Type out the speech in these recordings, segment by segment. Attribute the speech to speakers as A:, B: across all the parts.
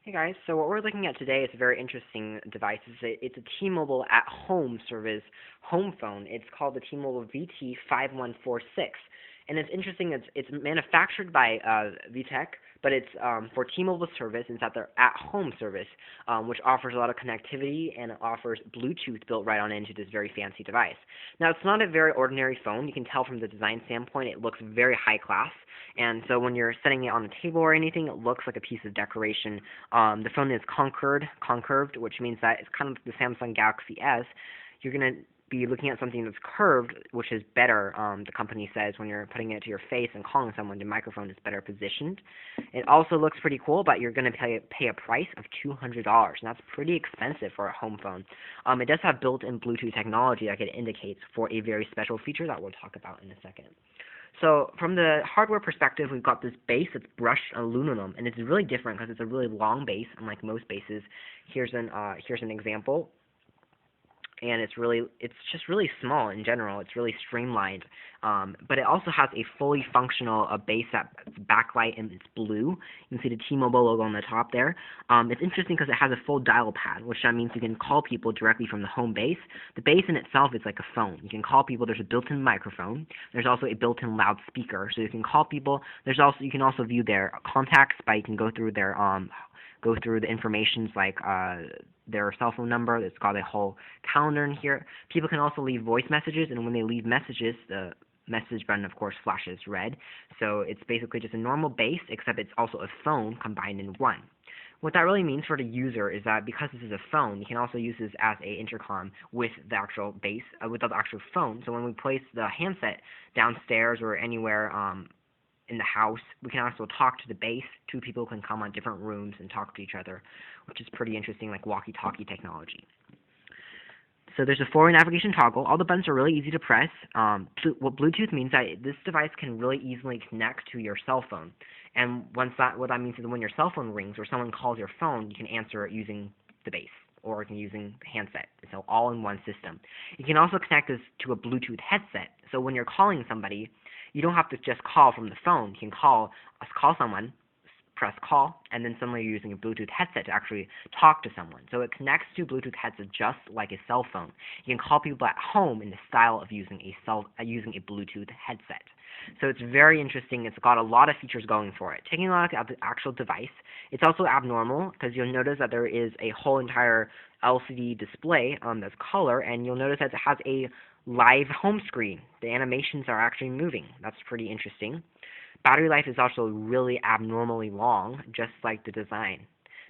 A: Hey guys, so what we're looking at today is a very interesting device. It's a T-Mobile at-home service home phone. It's called the T-Mobile VT5146, and it's interesting. It's manufactured by VTech, but it's for T-Mobile service. It's at their at-home service, which offers a lot of connectivity and it offers Bluetooth built right on into this very fancy device. Now, it's not a very ordinary phone. You can tell from the design standpoint, it looks very high class. And so when you're setting it on a table or anything, it looks like a piece of decoration. The phone is concurved, which means that it's kind of the Samsung Galaxy S. You're going to be looking at something that's curved, which is better, the company says, when you're putting it to your face and calling someone. The microphone is better positioned. It also looks pretty cool, but you're going to pay a price of $200, and that's pretty expensive for a home phone. It does have built-in Bluetooth technology that it indicates for a very special feature that we'll talk about in a second. So from the hardware perspective, we've got this base that's brushed aluminum, and it's really different because it's a really long base, unlike most bases. Here's an example, and it's just really small in general. It's really streamlined, but it also has a fully functional base that's backlight and it's blue. You can see the T-Mobile logo on the top there. It's interesting because it has a full dial pad, which that means you can call people directly from the home base. The base in itself is like a phone. You can call people. There's a built-in microphone. There's also a built-in loudspeaker, so you can call people. You can also view their contacts by you can go through the informations like their cell phone number. It's got a whole calendar in here. People can also leave voice messages, and when they leave messages, the message button, of course, flashes red. So it's basically just a normal base, except it's also a phone combined in one. What that really means for the user is that because this is a phone, you can also use this as a intercom with the actual base, with the actual phone. So when we place the handset downstairs or anywhere in the house, we can also talk to the base. Two people can come on different rooms and talk to each other, which is pretty interesting, like walkie-talkie technology. So there's a forward navigation toggle. All the buttons are really easy to press. What Bluetooth means that this device can really easily connect to your cell phone. And what that means is when your cell phone rings or someone calls your phone, you can answer it using the base or using the handset. So all in one system. You can also connect this to a Bluetooth headset. So when you're calling somebody, you don't have to just call from the phone. You can call someone, press call, and then suddenly you're using a Bluetooth headset to actually talk to someone. So it connects to Bluetooth headset just like a cell phone. You can call people at home in the style of using a Bluetooth headset. So it's very interesting. It's got a lot of features going for it. Taking a look at the actual device, it's also abnormal because you'll notice that there is a whole entire LCD display that's color, and you'll notice that it has a live home screen. The animations are actually moving. That's pretty interesting. Battery life is also really abnormally long, just like the design.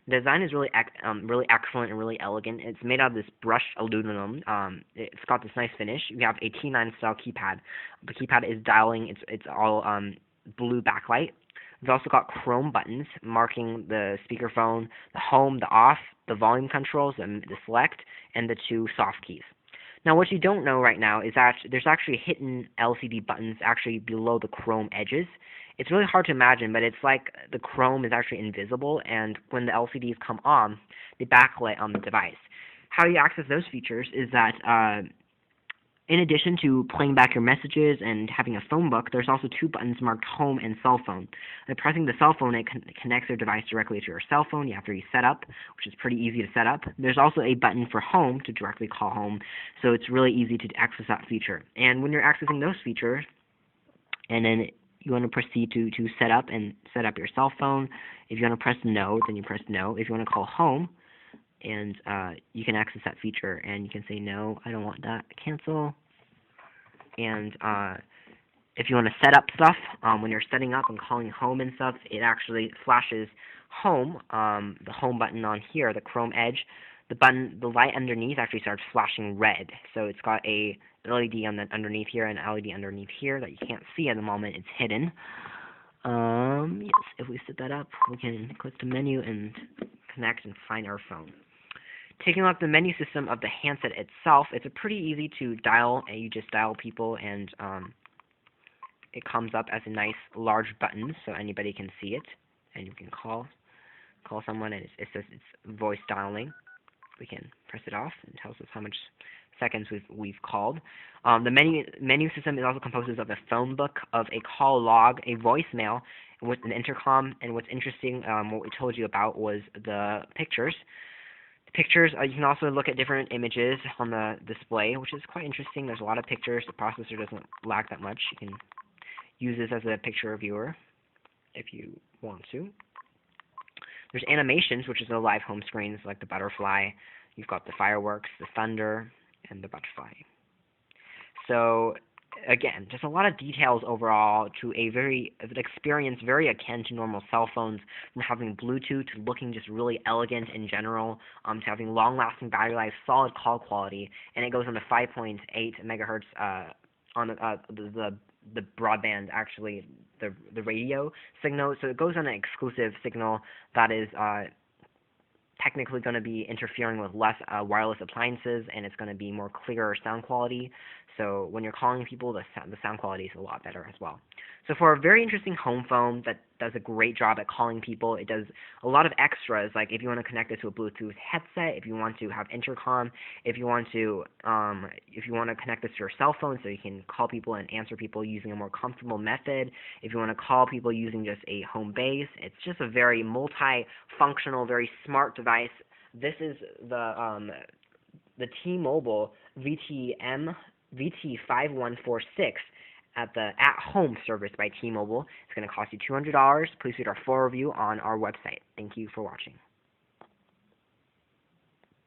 A: The design is really excellent and really elegant. It's made out of this brushed aluminum. It's got this nice finish. You have a T9 style keypad. The keypad is dialing. It's all blue backlight. We've also got chrome buttons marking the speakerphone, the home, the off, the volume controls, and the select, and the two soft keys. Now, what you don't know right now is that there's actually hidden LCD buttons actually below the chrome edges. It's really hard to imagine, but it's like the chrome is actually invisible, and when the LCDs come on, they backlight on the device. How you access those features is that in addition to playing back your messages and having a phone book, there's also two buttons marked home and cell phone. By pressing the cell phone, it connects your device directly to your cell phone. You have to reset up, which is pretty easy to set up. There's also a button for home to directly call home, so it's really easy to access that feature. And when you're accessing those features, and then you want to proceed to set up your cell phone. If you want to press no, then you press no. If you want to call home, and you can access that feature, and you can say no, I don't want that, cancel. And if you want to set up stuff, when you're setting up and calling home and stuff, it actually flashes home, the home button on here, the chrome edge. The light underneath actually starts flashing red. So it's got a LED underneath here and an LED underneath here that you can't see at the moment. It's hidden. Yes, if we set that up, we can click the menu and connect and find our phone. Taking a look at the menu system of the handset itself, it's a pretty easy to dial, and you just dial people, and it comes up as a nice large button, so anybody can see it, and you can call someone, and it says it's voice dialing. We can press it off, and it tells us how much seconds we've called. The menu system is also composed of a phone book, of a call log, a voicemail, with an intercom. And what's interesting, what we told you about was the pictures. The pictures, you can also look at different images on the display, which is quite interesting. There's a lot of pictures. The processor doesn't lag that much. You can use this as a picture viewer if you want to. There's animations, which is the live home screens, like the butterfly. You've got the fireworks, the thunder, and the butterfly. So again, just a lot of details overall to an experience very akin to normal cell phones, from having Bluetooth to looking just really elegant in general, to having long-lasting battery life, solid call quality, and it goes on the 5.8 megahertz on the broadband, actually the radio signal. So it goes on an exclusive signal that is technically going to be interfering with less wireless appliances, and it's going to be more clearer sound quality. So when you're calling people, the sound quality is a lot better as well. So for a very interesting home phone that does a great job at calling people, it does a lot of extras, like if you want to connect it to a Bluetooth headset, if you want to have intercom, if you want to connect this to your cell phone so you can call people and answer people using a more comfortable method, if you want to call people using just a home base, it's just a very multi-functional, very smart device. This is the T-Mobile VT5146 at the at-home service by T-Mobile. It's going to cost you $200. Please read our full review on our website. Thank you for watching.